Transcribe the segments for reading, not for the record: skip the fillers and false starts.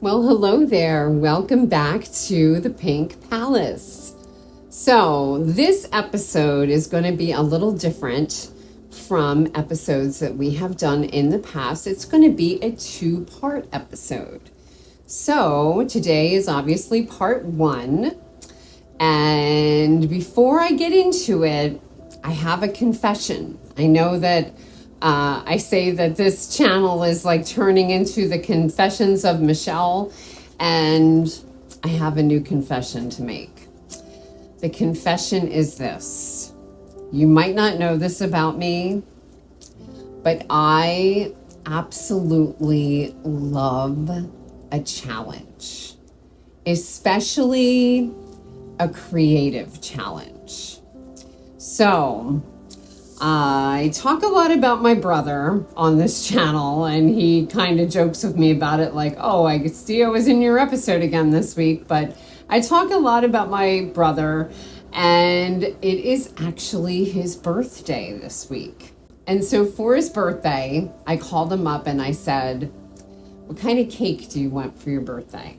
Well, hello there. Welcome back to the Pink Palace. So this episode is going to be a little different from episodes that we have done in the past. It's going to be a two-part episode. So today is obviously part one. And before I get into it, I have a confession. I know that I say that this channel is like turning into the Confessions of Michelle, and I have a new confession to make. The confession is this. You might not know this about me, but I absolutely love a challenge, especially a creative challenge. So I talk a lot about my brother on this channel, and he kind of jokes with me about it like, oh, I see I was in your episode again this week. But I talk a lot about my brother, and it is actually his birthday this week. And so for his birthday, I called him up and I said, what kind of cake do you want for your birthday?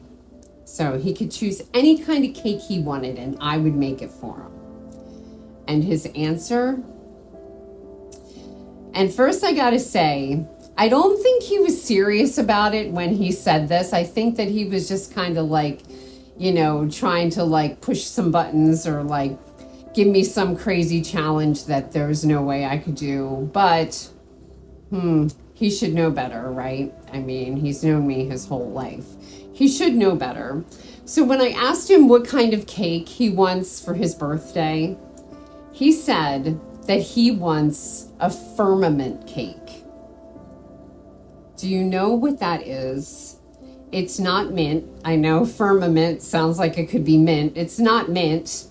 So he could choose any kind of cake he wanted and I would make it for him. And his answer, and first I gotta say, I don't think he was serious about it when he said this. I think that he was just kind of like, trying to like push some buttons or like give me some crazy challenge that there's no way I could do. But he should know better, right? I mean, he's known me his whole life. He should know better. So when I asked him what kind of cake he wants for his birthday, he said that he wants a firmament cake. Do you know what that is? It's not mint. I know firmament sounds like it could be mint. It's not mint.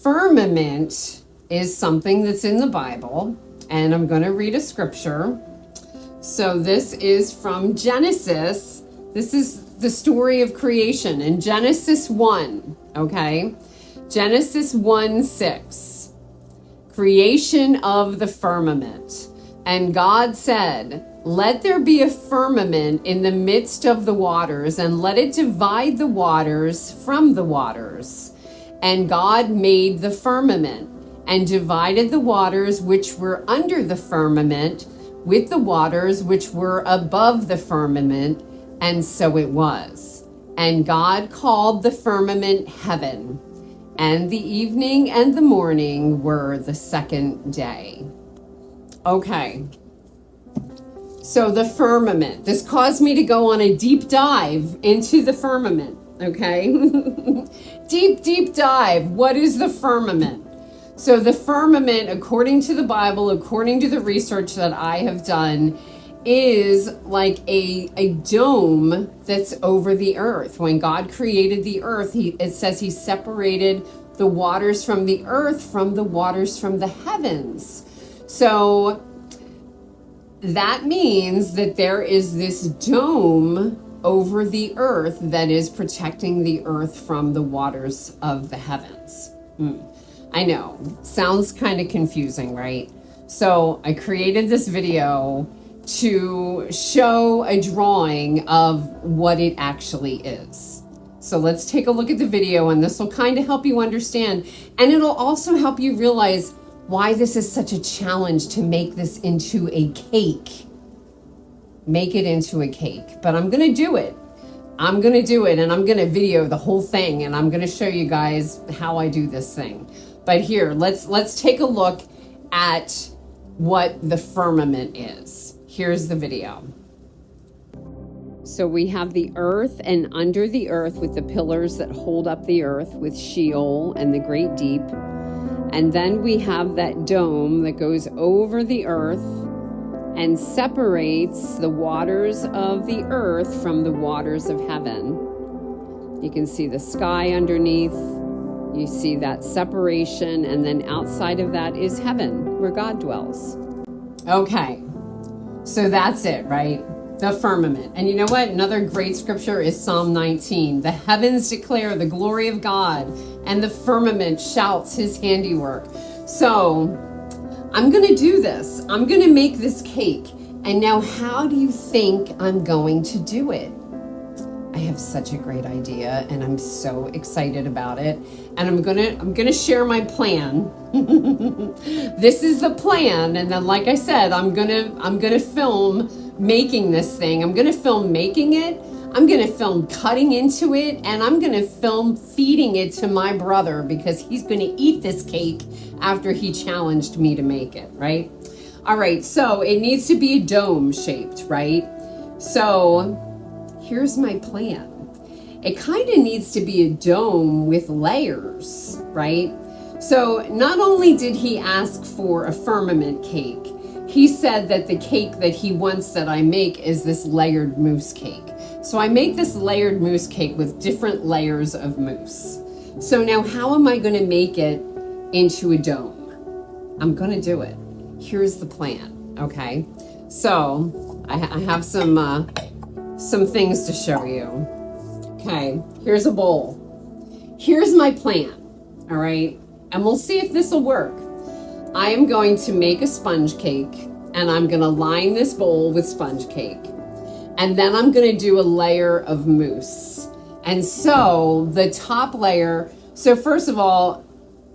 Firmament is something that's in the Bible, and I'm going to read a scripture. So this is from Genesis. This is the story of creation in Genesis 1, okay? Genesis 1:6. Creation of the firmament. And God said, let there be a firmament in the midst of the waters, and let it divide the waters from the waters. And God made the firmament, and divided the waters which were under the firmament with the waters which were above the firmament, and so it was. And God called the firmament heaven. And the evening and the morning were the second day. Okay. So the firmament. This caused me to go on a deep dive into the firmament. Okay. Deep dive. What is the firmament? So the firmament, according to the Bible, according to the research that I have done, is like a dome that's over the earth. When God created the earth, it says he separated the waters from the earth from the waters from the heavens. So that means that there is this dome over the earth that is protecting the earth from the waters of the heavens. I know, sounds kind of confusing, right? So I created this video to show a drawing of what it actually is. So let's take a look at the video, and this will kind of help you understand, and it'll also help you realize why this is such a challenge to make this into a cake. Make it into a cake. But I'm going to do it. I'm going to do it, and I'm going to video the whole thing, and I'm going to show you guys how I do this thing. But here, let's take a look at what the firmament is. Here's the video. So we have the earth, and under the earth with the pillars that hold up the earth with Sheol and the great deep. And then we have that dome that goes over the earth and separates the waters of the earth from the waters of heaven. You can see the sky underneath. You see that separation, and then outside of that is heaven, where God dwells. Okay, so that's it, right? The firmament. And you know what? Another great scripture is Psalm 19. The heavens declare the glory of God, and the firmament shouts his handiwork. So I'm going to do this. I'm going to make this cake. And now how do you think I'm going to do it? I have such a great idea, and I'm so excited about it. And I'm gonna share my plan. This is the plan, and then, like I said, I'm gonna film making this thing. I'm gonna film making it. I'm gonna film cutting into it, and I'm gonna film feeding it to my brother, because he's gonna eat this cake after he challenged me to make it, right? All right, so it needs to be dome shaped, right? So here's my plan. It kind of needs to be a dome with layers, right? So not only did he ask for a firmament cake, he said that the cake that he wants that I make is this layered mousse cake. So I make this layered mousse cake with different layers of mousse. So now how am I going to make it into a dome? I'm going to do it. Here's the plan, okay? So I have some things to show you. Okay, here's a bowl. Here's my plan, all right? And we'll see if this will work. I am going to make a sponge cake, and I'm gonna line this bowl with sponge cake. And then I'm gonna do a layer of mousse. And so the top layer, so first of all,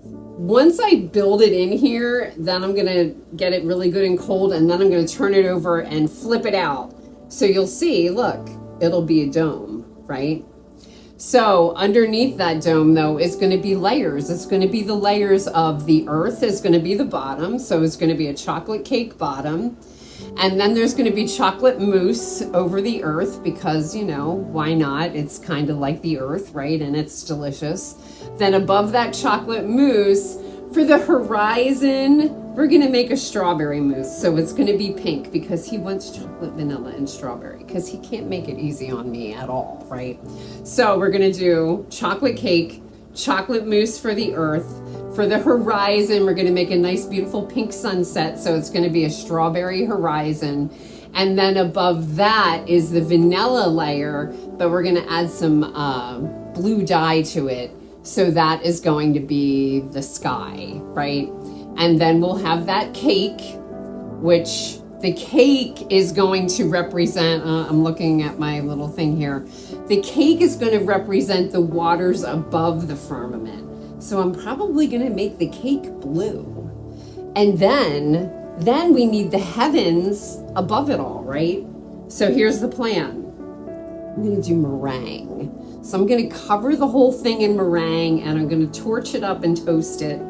once I build it in here, then I'm gonna get it really good and cold, and then I'm gonna turn it over and flip it out. So you'll see, look, it'll be a dome, right? So underneath that dome, though, is going to be layers. It's going to be the layers of the earth is going to be the bottom. So it's going to be a chocolate cake bottom. And then there's going to be chocolate mousse over the earth because, you know, why not? It's kind of like the earth, right? And it's delicious. Then above that chocolate mousse, for the horizon, we're going to make a strawberry mousse. So it's going to be pink because he wants chocolate, vanilla, and strawberry because he can't make it easy on me at all, right? So we're going to do chocolate cake, chocolate mousse for the earth. For the horizon, we're going to make a nice, beautiful pink sunset. So it's going to be a strawberry horizon. And then above that is the vanilla layer, but we're going to add some blue dye to it. So that is going to be the sky, right? And then we'll have that cake, which the cake is going to represent, I'm looking at my little thing here. The cake is going to represent the waters above the firmament. So I'm probably going to make the cake blue. And then we need the heavens above it all, right? So here's the plan. I'm going to do meringue. So I'm going to cover the whole thing in meringue, and I'm going to torch it up and toast it.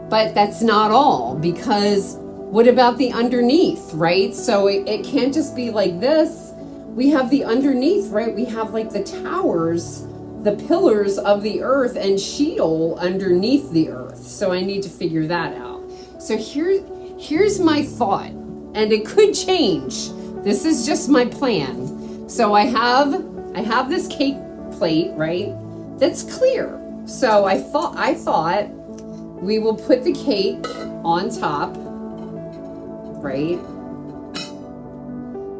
But that's not all, because what about the underneath, right? So it can't just be like this. We have the underneath, right? We have like the towers, the pillars of the earth, and Sheol underneath the earth. So I need to figure that out. So here's my thought, and it could change. This is just my plan. So I have this cake plate, right? That's clear. So I thought we will put the cake on top, right?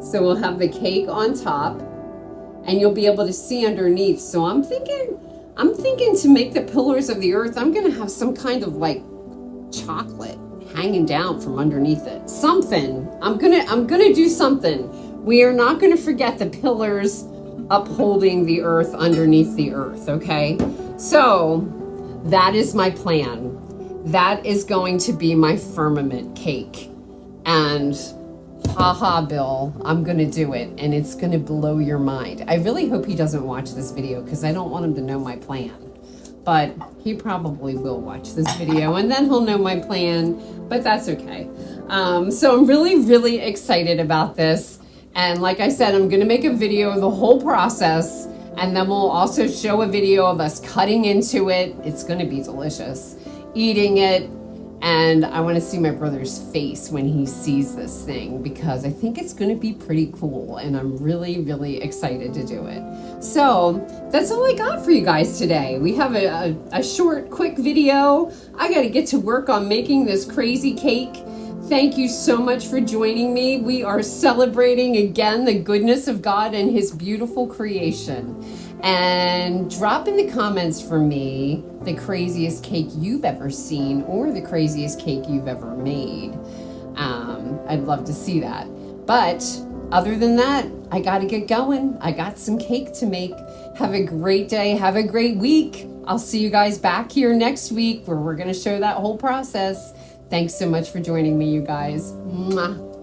So we'll have the cake on top, and you'll be able to see underneath. So I'm thinking to make the pillars of the earth, I'm gonna have some kind of like chocolate hanging down from underneath it. Something. I'm gonna do something. We are not gonna forget the pillars upholding the earth underneath the earth, okay? So that is my plan. That is going to be my firmament cake. And haha, Bill, I'm gonna do it, and it's gonna blow your mind. I really hope he doesn't watch this video because I don't want him to know my plan. But he probably will watch this video, and then he'll know my plan, but that's okay. So I'm really, really excited about this. And like I said, I'm gonna make a video of the whole process, and then we'll also show a video of us cutting into it. It's gonna be delicious. Eating it, and I wanna see my brother's face when he sees this thing, because I think it's gonna be pretty cool, and I'm really, really excited to do it. So that's all I got for you guys today. We have a short, quick video. I gotta get to work on making this crazy cake. Thank you so much for joining me. We are celebrating again the goodness of God and his beautiful creation. And drop in the comments for me the craziest cake you've ever seen or the craziest cake you've ever made. I'd love to see that. But other than that, I got to get going. I got some cake to make. Have a great day. Have a great week. I'll see you guys back here next week where we're going to show that whole process. Thanks so much for joining me, you guys. Mwah.